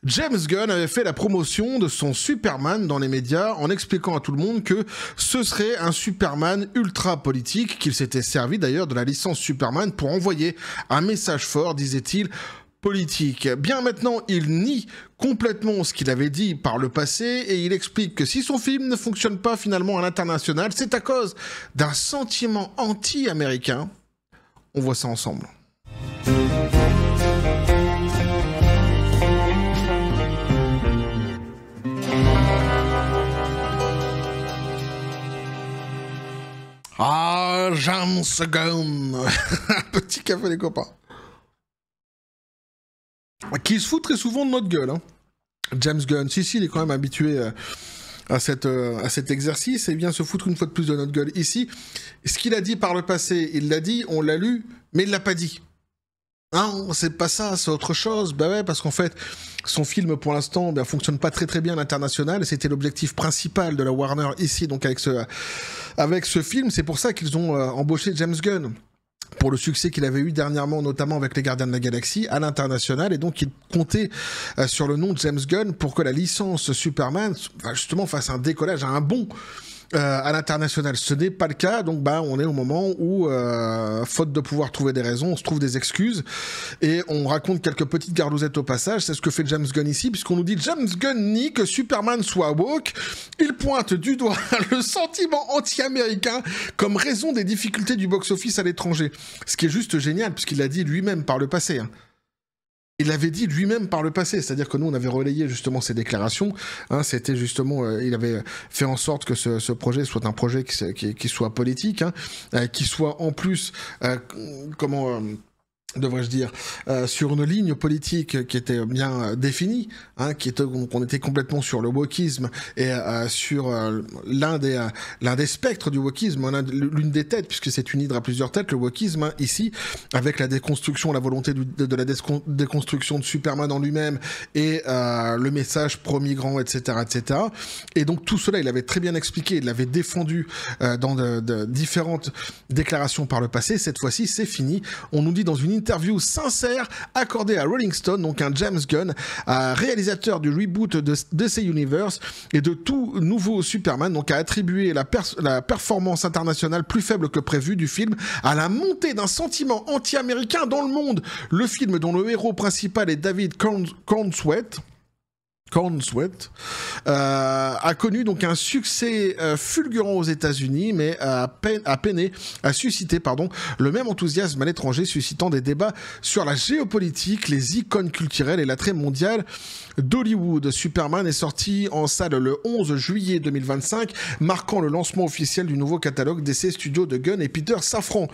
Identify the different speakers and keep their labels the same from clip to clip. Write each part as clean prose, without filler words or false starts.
Speaker 1: James Gunn avait fait la promotion de son Superman dans les médias en expliquant à tout le monde que ce serait un Superman ultra politique, qu'il s'était servi d'ailleurs de la licence Superman pour envoyer un message fort, disait-il, politique. Bien maintenant, il nie complètement ce qu'il avait dit par le passé et il explique que si son film ne fonctionne pas finalement à l'international, c'est à cause d'un sentiment anti-américain. On voit ça ensemble. Ah, James Gunn. Petit café les copains. Qui se fout très souvent de notre gueule, hein. James Gunn, si, il est quand même habitué à cet exercice et vient se foutre une fois de plus de notre gueule ici. Ce qu'il a dit par le passé, il l'a dit, on l'a lu, mais il l'a pas dit. Non, c'est pas ça, c'est autre chose. Bah ouais, parce qu'en fait, son film pour l'instant fonctionne pas très bien à l'international. C'était l'objectif principal de la Warner ici, donc avec ce film. C'est pour ça qu'ils ont embauché James Gunn. Pour le succès qu'il avait eu dernièrement, notamment avec les Gardiens de la Galaxie, à l'international, et donc il comptait sur le nom de James Gunn pour que la licence Superman, justement, fasse un décollage, un bond à l'international. Ce n'est pas le cas, donc on est au moment où, faute de pouvoir trouver des raisons, on se trouve des excuses, et on raconte quelques petites garlousettes au passage. C'est ce que fait James Gunn ici, puisqu'on nous dit James Gunn nie que Superman soit woke, il pointe du doigt le sentiment anti-américain comme raison des difficultés du box-office à l'étranger. Ce qui est juste génial, puisqu'il l'a dit lui-même par le passé, hein. Il l'avait dit lui-même par le passé, c'est-à-dire que nous, on avait relayé justement ses déclarations. Hein, c'était justement, il avait fait en sorte que ce projet soit un projet qui soit politique, hein, qui soit en plus, devrais-je dire, sur une ligne politique qui était bien définie, hein, qu'on était complètement sur le wokisme et sur l'un des spectres du wokisme, l'une des têtes, puisque c'est une hydre à plusieurs têtes, le wokisme, hein, ici, avec la déconstruction, la volonté de la déconstruction de Superman en lui-même et le message pro-migrant, etc., etc. Et donc tout cela, il avait très bien expliqué, il l'avait défendu dans de différentes déclarations par le passé. Cette fois-ci, c'est fini. On nous dit dans une interview sincère accordée à Rolling Stone, donc un James Gunn, réalisateur du reboot de DC Universe et de tout nouveau Superman, donc a attribué la performance internationale plus faible que prévu du film à la montée d'un sentiment anti-américain dans le monde. Le film dont le héros principal est David Cornsweet a connu donc un succès fulgurant aux États-Unis, mais a peiné à susciter le même enthousiasme à l'étranger, suscitant des débats sur la géopolitique, les icônes culturelles et l'attrait mondial d'Hollywood. Superman est sorti en salle le 11 juillet 2025, marquant le lancement officiel du nouveau catalogue DC Studios de Gunn et Peter Safran.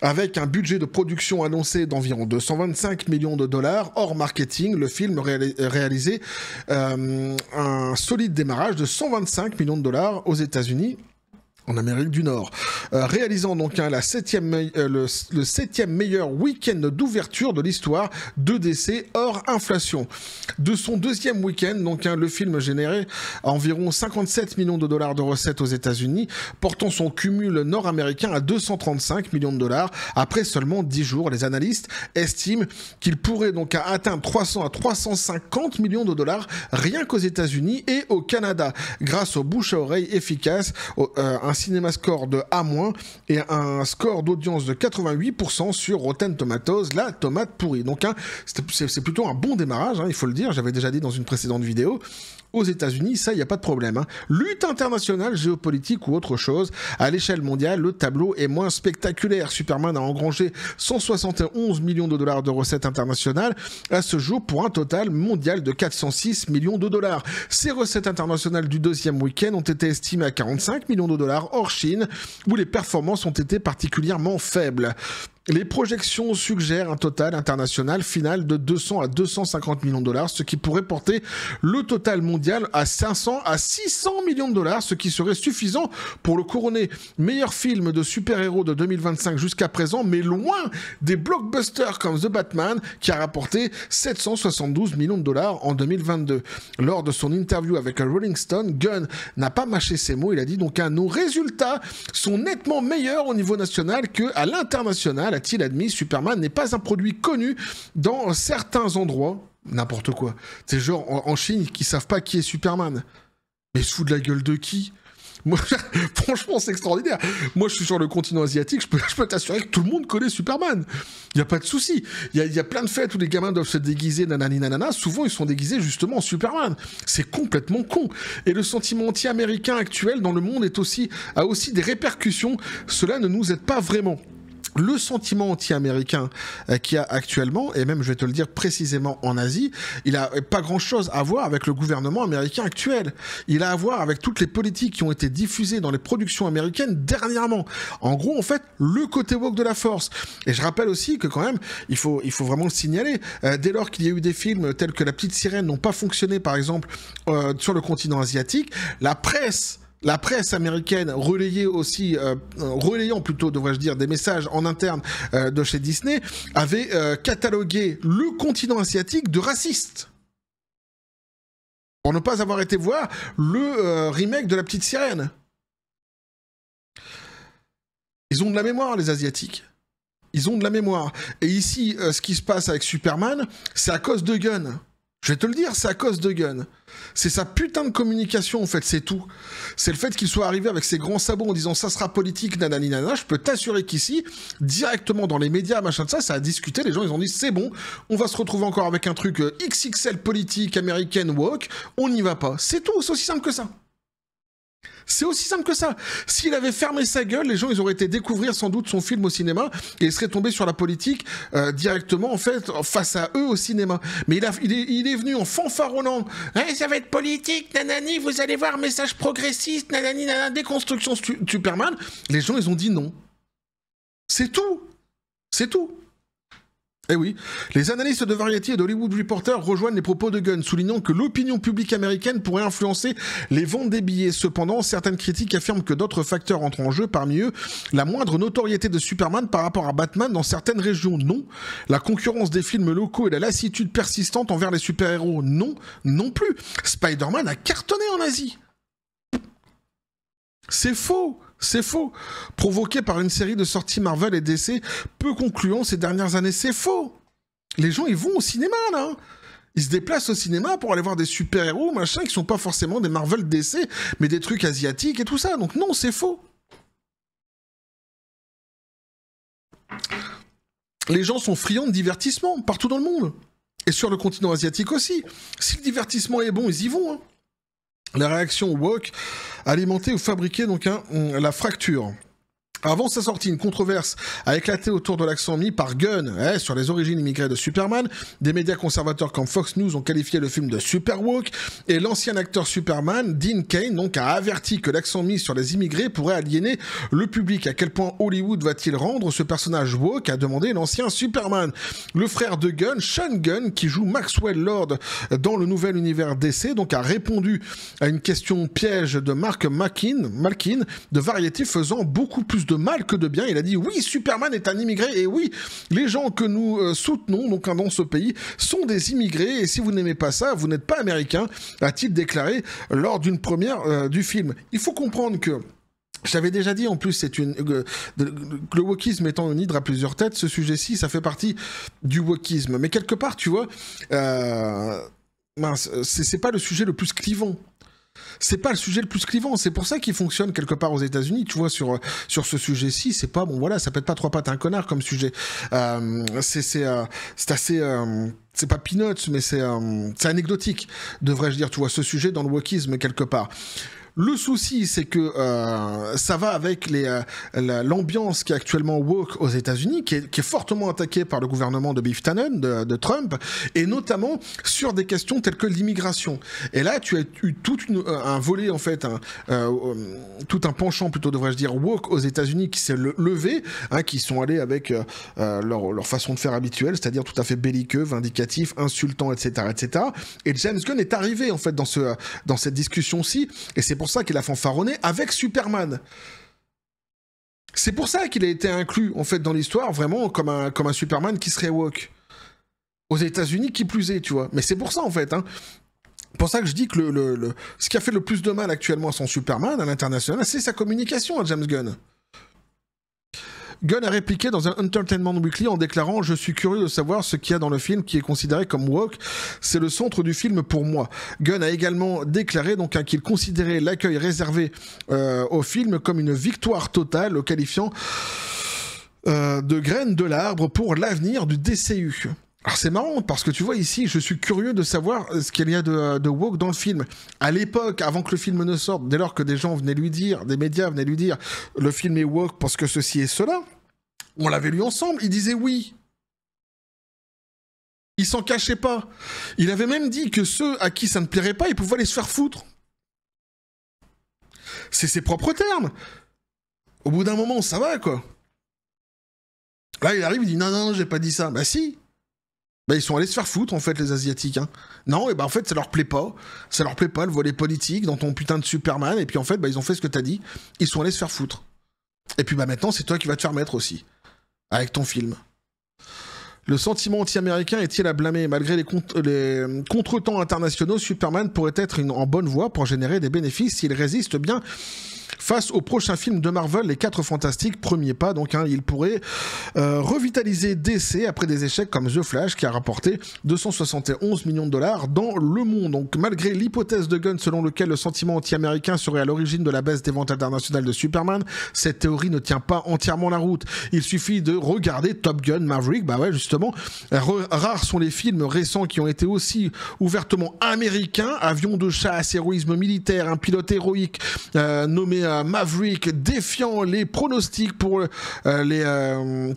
Speaker 1: Avec un budget de production annoncé d'environ 225 millions de dollars, hors marketing, le film réalisé un solide démarrage de 125 millions de dollars aux États-Unis, en Amérique du Nord, réalisant donc le 7e meilleur week-end d'ouverture de l'histoire de DC hors inflation. De son deuxième week-end, donc le film générait environ 57 millions de dollars de recettes aux États-Unis, portant son cumul nord-américain à 235 millions de dollars après seulement 10 jours. Les analystes estiment qu'il pourrait donc atteindre 300 à 350 millions de dollars rien qu'aux États-Unis et au Canada, grâce au bouche à oreille efficace, un cinéma score de A- et un score d'audience de 88% sur Rotten Tomatoes, la tomate pourrie. Donc c'est plutôt un bon démarrage, hein, il faut le dire, j'avais déjà dit dans une précédente vidéo. Aux États-Unis, ça, il n'y a pas de problème, hein. Lutte internationale, géopolitique ou autre chose, à l'échelle mondiale, le tableau est moins spectaculaire. Superman a engrangé 171 millions de dollars de recettes internationales à ce jour pour un total mondial de 406 millions de dollars. Ces recettes internationales du deuxième week-end ont été estimées à 45 millions de dollars hors Chine, où les performances ont été particulièrement faibles. Les projections suggèrent un total international final de 200 à 250 millions de dollars, ce qui pourrait porter le total mondial à 500 à 600 millions de dollars, ce qui serait suffisant pour le couronner meilleur film de super-héros de 2025 jusqu'à présent, mais loin des blockbusters comme The Batman, qui a rapporté 772 millions de dollars en 2022. Lors de son interview avec Rolling Stone, Gunn n'a pas mâché ses mots, il a dit donc nos résultats sont nettement meilleurs au niveau national qu'à l'international, a-t-il admis. Superman n'est pas un produit connu dans certains endroits. N'importe quoi. C'est genre, en Chine, qui savent pas qui est Superman. Mais ils se foutent de la gueule de qui? Moi, franchement, c'est extraordinaire. Moi, je suis sur le continent asiatique, je peux t'assurer que tout le monde connaît Superman. Il n'y a pas de souci. Il y a plein de fêtes où les gamins doivent se déguiser, nanani nanana. Souvent, ils sont déguisés justement en Superman. C'est complètement con. Et le sentiment anti-américain actuel dans le monde a aussi des répercussions. Cela ne nous aide pas vraiment. Le sentiment anti-américain qu'il y a actuellement, et même je vais te le dire précisément en Asie, il a pas grand-chose à voir avec le gouvernement américain actuel. Il a à voir avec toutes les politiques qui ont été diffusées dans les productions américaines dernièrement. En gros, en fait, le côté woke de la force. Et je rappelle aussi que quand même, il faut vraiment le signaler, dès lors qu'il y a eu des films tels que La Petite Sirène n'ont pas fonctionné, par exemple, sur le continent asiatique, la presse américaine relayant plutôt, devrais-je dire, des messages en interne de chez Disney, avait catalogué le continent asiatique de raciste. Pour ne pas avoir été voir le remake de La Petite Sirène. Ils ont de la mémoire, les Asiatiques. Ils ont de la mémoire. Et ici, ce qui se passe avec Superman, c'est à cause de Gunn. Je vais te le dire, c'est à cause de Gunn. C'est sa putain de communication, en fait, c'est tout. C'est le fait qu'il soit arrivé avec ses grands sabots en disant ça sera politique, nanani nanana. Je peux t'assurer qu'ici, directement dans les médias, machin de ça a discuté. Les gens, ils ont dit c'est bon, on va se retrouver encore avec un truc XXL politique, américaine, woke. On n'y va pas. C'est tout, c'est aussi simple que ça. C'est aussi simple que ça. S'il avait fermé sa gueule, les gens, ils auraient été découvrir sans doute son film au cinéma et ils seraient tombés sur la politique directement, en fait, face à eux au cinéma. Mais il est venu en fanfaronnant. Hey, ça va être politique, nanani, vous allez voir, message progressiste, nanani, nanana, déconstruction Superman. Les gens, ils ont dit non. C'est tout. C'est tout. Eh oui, les analystes de Variety et d'Hollywood Reporter rejoignent les propos de Gunn, soulignant que l'opinion publique américaine pourrait influencer les ventes des billets. Cependant, certaines critiques affirment que d'autres facteurs entrent en jeu, parmi eux la moindre notoriété de Superman par rapport à Batman dans certaines régions. Non. La concurrence des films locaux et la lassitude persistante envers les super-héros. Non, non plus. Spider-Man a cartonné en Asie. C'est faux. C'est faux. Provoqué par une série de sorties Marvel et DC peu concluants ces dernières années, c'est faux. Les gens, ils vont au cinéma, là. Ils se déplacent au cinéma pour aller voir des super-héros, machin, qui sont pas forcément des Marvel DC, mais des trucs asiatiques et tout ça. Donc non, c'est faux. Les gens sont friands de divertissement, partout dans le monde. Et sur le continent asiatique aussi. Si le divertissement est bon, ils y vont, hein. La réaction woke alimentée ou fabriquée donc la fracture. Avant sa sortie, une controverse a éclaté autour de l'accent mis par Gunn sur les origines immigrées de Superman. Des médias conservateurs comme Fox News ont qualifié le film de super woke et l'ancien acteur Superman, Dean Cain, donc a averti que l'accent mis sur les immigrés pourrait aliéner le public. À quel point Hollywood va-t-il rendre ce personnage woke, a demandé l'ancien Superman. Le frère de Gunn, Sean Gunn, qui joue Maxwell Lord dans le nouvel univers DC, donc a répondu à une question piège de Mark Malkin de Variety, faisant beaucoup plus de mal que de bien. Il a dit oui, Superman est un immigré et oui, les gens que nous soutenons donc dans ce pays sont des immigrés et si vous n'aimez pas ça, vous n'êtes pas américain, a-t-il déclaré lors d'une première du film. Il faut comprendre que je t'avais déjà dit, en plus, c'est le wokisme étant une hydre à plusieurs têtes, ce sujet-ci, ça fait partie du wokisme. Mais quelque part, tu vois, c'est pas le sujet le plus clivant. C'est pas le sujet le plus clivant, c'est pour ça qu'il fonctionne quelque part aux États-Unis, tu vois, sur ce sujet-ci, c'est pas, bon voilà, ça pète pas trois pattes à un connard comme sujet. C'est assez, c'est pas peanuts, mais c'est anecdotique, devrais-je dire, tu vois, ce sujet dans le wokisme quelque part. Le souci, c'est que ça va avec l'ambiance qui est actuellement woke aux États-Unis, qui est fortement attaquée par le gouvernement de Biff Tannen, de Trump, et notamment sur des questions telles que l'immigration. Et là, tu as eu tout un volet, en fait, tout un penchant, plutôt devrais-je dire, woke aux États-Unis qui s'est levé, qui sont allés avec leur façon de faire habituelle, c'est-à-dire tout à fait belliqueux, vindicatif, insultant, etc., etc. Et James Gunn est arrivé, en fait, dans cette discussion-ci, et c'est pour ça qu'il a fanfaronné avec Superman. C'est pour ça qu'il a été inclus, en fait, dans l'histoire, vraiment comme un Superman qui serait woke. Aux États-Unis, qui plus est, tu vois. Mais c'est pour ça, en fait, C'est pour ça que je dis que ce qui a fait le plus de mal actuellement à son Superman, à l'international, c'est sa communication à James Gunn. Gunn a répliqué dans un Entertainment Weekly en déclarant « Je suis curieux de savoir ce qu'il y a dans le film qui est considéré comme woke. C'est le centre du film pour moi. » Gunn a également déclaré donc qu'il considérait l'accueil réservé au film comme une victoire totale, le qualifiant de graine de l'arbre pour l'avenir du DCU. Alors c'est marrant parce que tu vois ici, je suis curieux de savoir ce qu'il y a de woke dans le film. À l'époque, avant que le film ne sorte, dès lors que des gens venaient lui dire, des médias venaient lui dire, le film est woke parce que ceci et cela, on l'avait lu ensemble, il disait oui. Il s'en cachait pas. Il avait même dit que ceux à qui ça ne plairait pas, ils pouvaient aller se faire foutre. C'est ses propres termes. Au bout d'un moment, ça va quoi. Là, il arrive, il dit non, j'ai pas dit ça. Bah si. Bah, ils sont allés se faire foutre, en fait, les Asiatiques. Hein. Non, et bah en fait, ça leur plaît pas. Ça leur plaît pas, le volet politique, dans ton putain de Superman. Et puis en fait, bah, ils ont fait ce que t'as dit. Ils sont allés se faire foutre. Et puis bah maintenant, c'est toi qui vas te faire mettre aussi. Avec ton film. Le sentiment anti-américain est-il à blâmer? Malgré les contretemps internationaux, Superman pourrait être en bonne voie pour générer des bénéfices s'il résiste bien face au prochain film de Marvel, Les 4 Fantastiques, premier pas, donc il pourrait revitaliser DC après des échecs comme The Flash qui a rapporté 271 millions de dollars dans le monde. Donc malgré l'hypothèse de Gunn selon lequel le sentiment anti-américain serait à l'origine de la baisse des ventes internationales de Superman, cette théorie ne tient pas entièrement la route. Il suffit de regarder Top Gun Maverick, bah ouais justement, rares sont les films récents qui ont été aussi ouvertement américains, avions de chasse, héroïsme militaire, un pilote héroïque nommé Maverick, défiant les pronostics pour les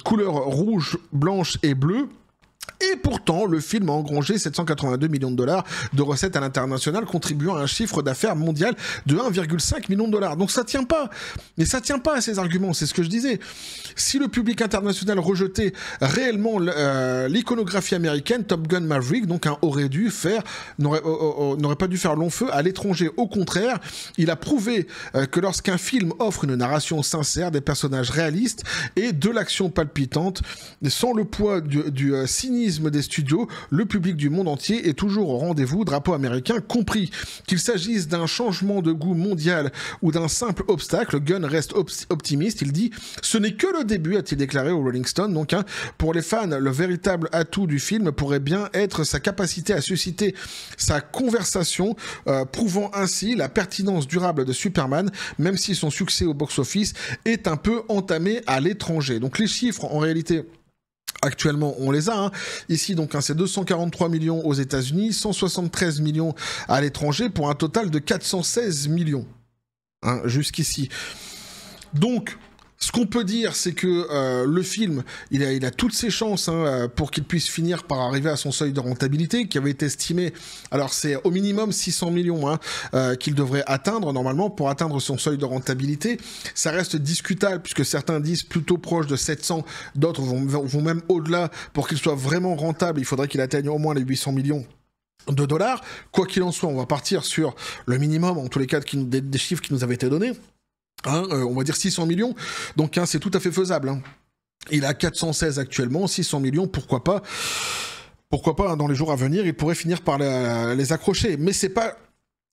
Speaker 1: couleurs rouge, blanche et bleue. Et pourtant, le film a engrangé 782 millions de dollars de recettes à l'international, contribuant à un chiffre d'affaires mondial de 1,5 million de dollars. Donc ça tient pas. Mais ça tient pas à ces arguments, c'est ce que je disais. Si le public international rejetait réellement l'iconographie américaine, Top Gun Maverick n'aurait pas dû faire long feu à l'étranger. Au contraire, il a prouvé que lorsqu'un film offre une narration sincère, des personnages réalistes et de l'action palpitante, sans le poids du cynisme des studios, le public du monde entier est toujours au rendez-vous, drapeau américain compris. Qu'il s'agisse d'un changement de goût mondial ou d'un simple obstacle, Gunn reste optimiste. Il dit « Ce n'est que le début », a-t-il déclaré au Rolling Stone. Donc, pour les fans, le véritable atout du film pourrait bien être sa capacité à susciter sa conversation, prouvant ainsi la pertinence durable de Superman, même si son succès au box-office est un peu entamé à l'étranger. Donc les chiffres, en réalité... Actuellement, on les a. Hein. Ici, donc, c'est 243 millions aux États-Unis, 173 millions à l'étranger, pour un total de 416 millions. Hein, jusqu'ici. Donc, ce qu'on peut dire, c'est que le film, il a toutes ses chances pour qu'il puisse finir par arriver à son seuil de rentabilité, qui avait été estimé, alors c'est au minimum 600 millions qu'il devrait atteindre normalement pour atteindre son seuil de rentabilité. Ça reste discutable, puisque certains disent plutôt proche de 700, d'autres vont même au-delà. Pour qu'il soit vraiment rentable, il faudrait qu'il atteigne au moins les 800 millions de dollars. Quoi qu'il en soit, on va partir sur le minimum, en tous les cas, des chiffres qui nous avaient été donnés. On va dire 600 millions, donc c'est tout à fait faisable. Hein. Il a 416 actuellement, 600 millions, pourquoi pas dans les jours à venir, il pourrait finir par les accrocher. Mais c'est pas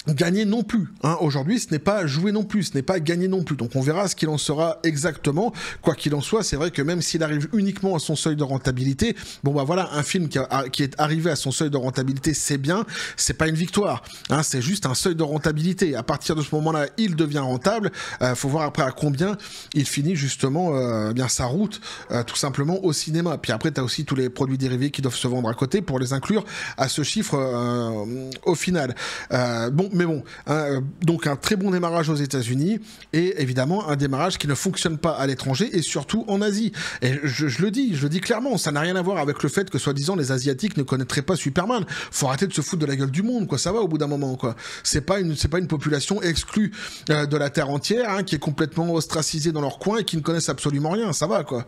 Speaker 1: gagné non plus. Hein. Aujourd'hui, ce n'est pas joué non plus, ce n'est pas gagné non plus. Donc on verra ce qu'il en sera exactement. Quoi qu'il en soit, c'est vrai que même s'il arrive uniquement à son seuil de rentabilité, bon bah voilà, un film qui est arrivé à son seuil de rentabilité, c'est bien, c'est pas une victoire. Hein, c'est juste un seuil de rentabilité. À partir de ce moment-là, il devient rentable. Faut voir après à combien il finit justement bien sa route, tout simplement au cinéma. Puis après, tu as aussi tous les produits dérivés qui doivent se vendre à côté pour les inclure à ce chiffre au final. Mais bon, donc un très bon démarrage aux États-Unis et évidemment un démarrage qui ne fonctionne pas à l'étranger et surtout en Asie. Et je le dis clairement, ça n'a rien à voir avec le fait que soi-disant les Asiatiques ne connaîtraient pas Superman. Faut arrêter de se foutre de la gueule du monde, quoi. Ça va au bout d'un moment, quoi. C'est pas une population exclue de la terre entière, qui est complètement ostracisée dans leur coin et qui ne connaissent absolument rien. Ça va, quoi.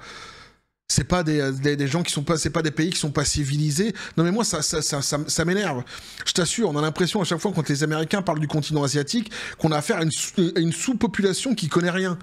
Speaker 1: C'est pas des gens qui sont pas, c'est pas des pays qui sont pas civilisés. Non mais moi ça m'énerve. Je t'assure, on a l'impression à chaque fois quand les Américains parlent du continent asiatique qu'on a affaire à une sous-population qui connaît rien.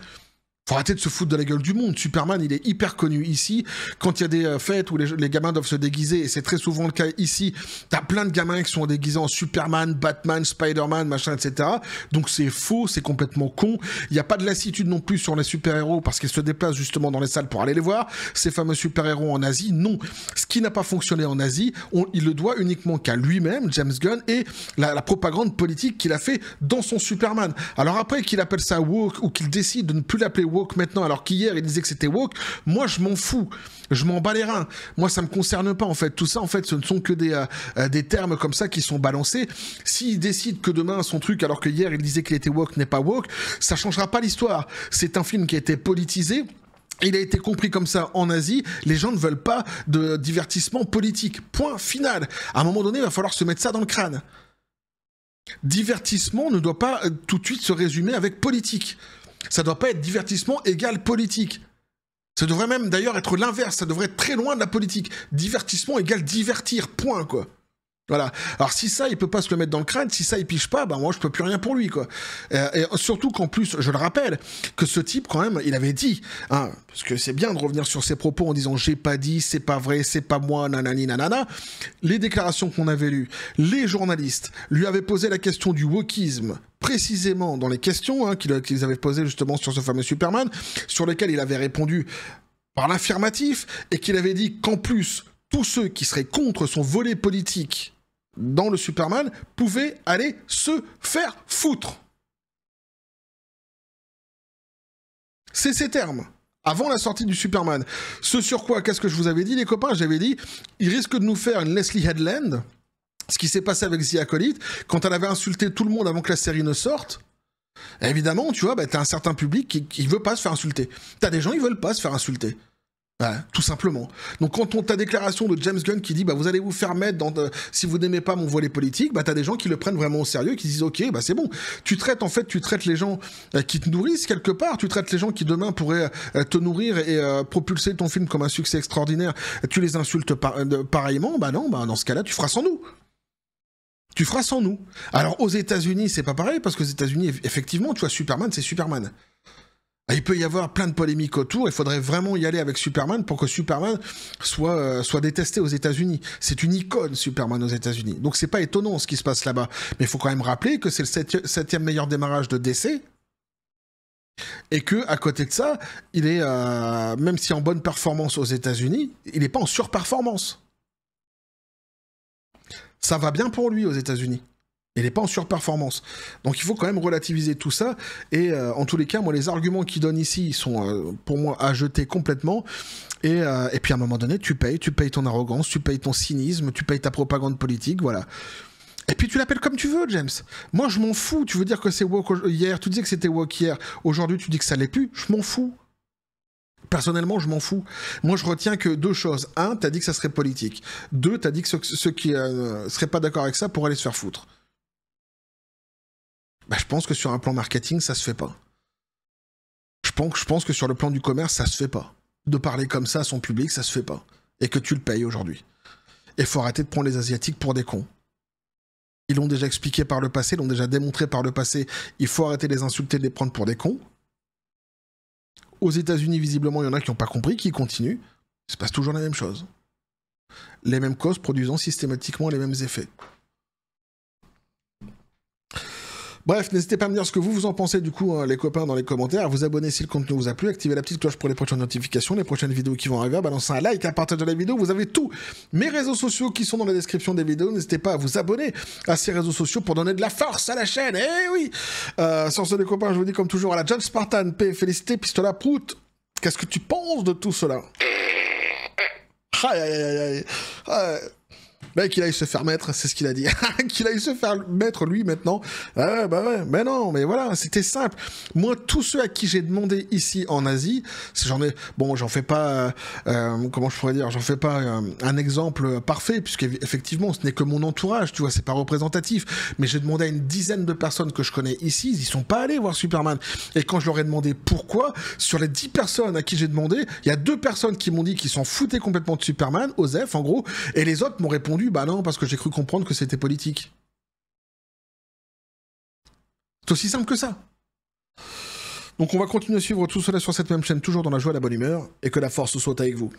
Speaker 1: Faut arrêter de se foutre de la gueule du monde. Superman, il est hyper connu ici. Quand il y a des fêtes où les gamins doivent se déguiser, et c'est très souvent le cas ici, t'as plein de gamins qui sont déguisés en Superman, Batman, Spider-Man, machin, etc. Donc c'est faux, c'est complètement con. Il n'y a pas de lassitude non plus sur les super-héros parce qu'ils se déplacent justement dans les salles pour aller les voir. Ces fameux super-héros en Asie, non. Ce qui n'a pas fonctionné en Asie, il le doit uniquement qu'à lui-même, James Gunn, et la propagande politique qu'il a fait dans son Superman. Alors après, qu'il appelle ça woke ou qu'il décide de ne plus l'appeler woke maintenant, alors qu'hier il disait que c'était woke, moi je m'en fous, je m'en bats les reins, moi ça me concerne pas en fait, tout ça en fait ce ne sont que des termes comme ça qui sont balancés. S'il décide que demain son truc, alors que hier il disait qu'il était woke, n'est pas woke, ça changera pas l'histoire. C'est un film qui a été politisé. Il a été compris comme ça en Asie, les gens ne veulent pas de divertissement politique, point final. À un moment donné, il va falloir se mettre ça dans le crâne. Divertissement ne doit pas tout de suite se résumer avec politique. Ça doit pas être divertissement égal politique. Ça devrait même d'ailleurs être l'inverse, ça devrait être très loin de la politique. Divertissement égale divertir, point quoi. Voilà. Alors si ça, il peut pas se le mettre dans le crâne, si ça, il piche pas, bah moi je peux plus rien pour lui quoi. Et surtout qu'en plus, je le rappelle, que ce type quand même, il avait dit, hein, parce que c'est bien de revenir sur ses propos en disant j'ai pas dit, c'est pas vrai, c'est pas moi, nanani nanana. Les déclarations qu'on avait lues, les journalistes lui avaient posé la question du wokisme, précisément dans les questions hein, qu'ils avaient posées justement sur ce fameux Superman, sur lesquelles il avait répondu par l'affirmatif, et qu'il avait dit qu'en plus, tous ceux qui seraient contre son volet politique dans le Superman pouvaient aller se faire foutre. C'est ces termes. Avant la sortie du Superman. Ce sur quoi, qu'est-ce que je vous avais dit, les copains? J'avais dit, il risque de nous faire une Leslie Headland, ce qui s'est passé avec The Acolyte, quand elle avait insulté tout le monde avant que la série ne sorte. Évidemment, tu vois, bah, t'as un certain public qui veut pas se faire insulter. T'as des gens qui veulent pas se faire insulter. Ouais, tout simplement. Donc quand ta déclaration de James Gunn qui dit bah vous allez vous faire mettre si vous n'aimez pas mon volet politique, bah t'as des gens qui le prennent vraiment au sérieux, qui disent ok bah c'est bon. Tu traites les gens qui te nourrissent quelque part, tu traites les gens qui demain pourraient te nourrir et propulser ton film comme un succès extraordinaire, tu les insultes pareillement, bah non, bah dans ce cas-là tu feras sans nous. Tu feras sans nous. Alors aux États-Unis c'est pas pareil parce qu'aux États-Unis effectivement tu vois Superman c'est Superman. Il peut y avoir plein de polémiques autour, il faudrait vraiment y aller avec Superman pour que Superman soit détesté aux États-Unis. C'est une icône, Superman, aux États-Unis. Donc c'est pas étonnant ce qui se passe là-bas. Mais il faut quand même rappeler que c'est le septième meilleur démarrage de DC, et que à côté de ça, il est, même si en bonne performance aux États-Unis, il n'est pas en surperformance. Ça va bien pour lui aux États-Unis. Il n'est pas en surperformance. Donc il faut quand même relativiser tout ça. Et en tous les cas, moi, les arguments qu'il donne ici, ils sont pour moi à jeter complètement. Et puis à un moment donné, tu payes ton arrogance, tu payes ton cynisme, tu payes ta propagande politique, voilà. Et puis tu l'appelles comme tu veux, James. Moi, je m'en fous. Tu veux dire que c'est woke hier, tu disais que c'était woke hier. Aujourd'hui, tu dis que ça l'est plus. Je m'en fous. Personnellement, je m'en fous. Moi, je retiens que deux choses. Un, t'as dit que ça serait politique. Deux, t'as dit que ceux qui seraient pas d'accord avec ça pourraient aller se faire foutre. Bah, je pense que sur un plan marketing, ça se fait pas. Je pense que sur le plan du commerce, ça se fait pas. De parler comme ça à son public, ça se fait pas. Et que tu le payes aujourd'hui. Et faut arrêter de prendre les Asiatiques pour des cons. Ils l'ont déjà expliqué par le passé, l'ont déjà démontré par le passé. Il faut arrêter de les insulter, de les prendre pour des cons. Aux États-Unis, visiblement, il y en a qui n'ont pas compris, qui continuent. Il se passe toujours la même chose. Les mêmes causes produisant systématiquement les mêmes effets. Bref, n'hésitez pas à me dire ce que vous en pensez du coup, les copains, dans les commentaires, à vous abonner si le contenu vous a plu, activez la petite cloche pour les prochaines notifications, les prochaines vidéos qui vont arriver, balancez un like, à partager la vidéo, vous avez tous mes réseaux sociaux qui sont dans la description des vidéos, n'hésitez pas à vous abonner à ces réseaux sociaux pour donner de la force à la chaîne, eh oui. Sur ce les copains, je vous dis comme toujours à la John Spartan, paix, félicité, pistolet, prout, qu'est-ce que tu penses de tout cela? Aïe aïe aïe aïe. Ben, qu'il aille se faire mettre, c'est ce qu'il a dit. Qu'il aille se faire mettre, lui, maintenant. Ah, bah ouais, mais non, mais voilà, c'était simple. Moi, tous ceux à qui j'ai demandé ici en Asie, j'en fais pas, comment je pourrais dire, j'en fais pas un exemple parfait, puisque effectivement, ce n'est que mon entourage, tu vois, c'est pas représentatif. Mais j'ai demandé à une dizaine de personnes que je connais ici, ils y sont pas allés voir Superman. Et quand je leur ai demandé pourquoi, sur les 10 personnes à qui j'ai demandé, il y a 2 personnes qui m'ont dit qu'ils s'en foutaient complètement de Superman, Osef, en gros, et les autres m'ont répondu bah non, parce que j'ai cru comprendre que c'était politique. C'est aussi simple que ça. Donc on va continuer à suivre tout cela sur cette même chaîne, toujours dans la joie et la bonne humeur, et que la force soit avec vous.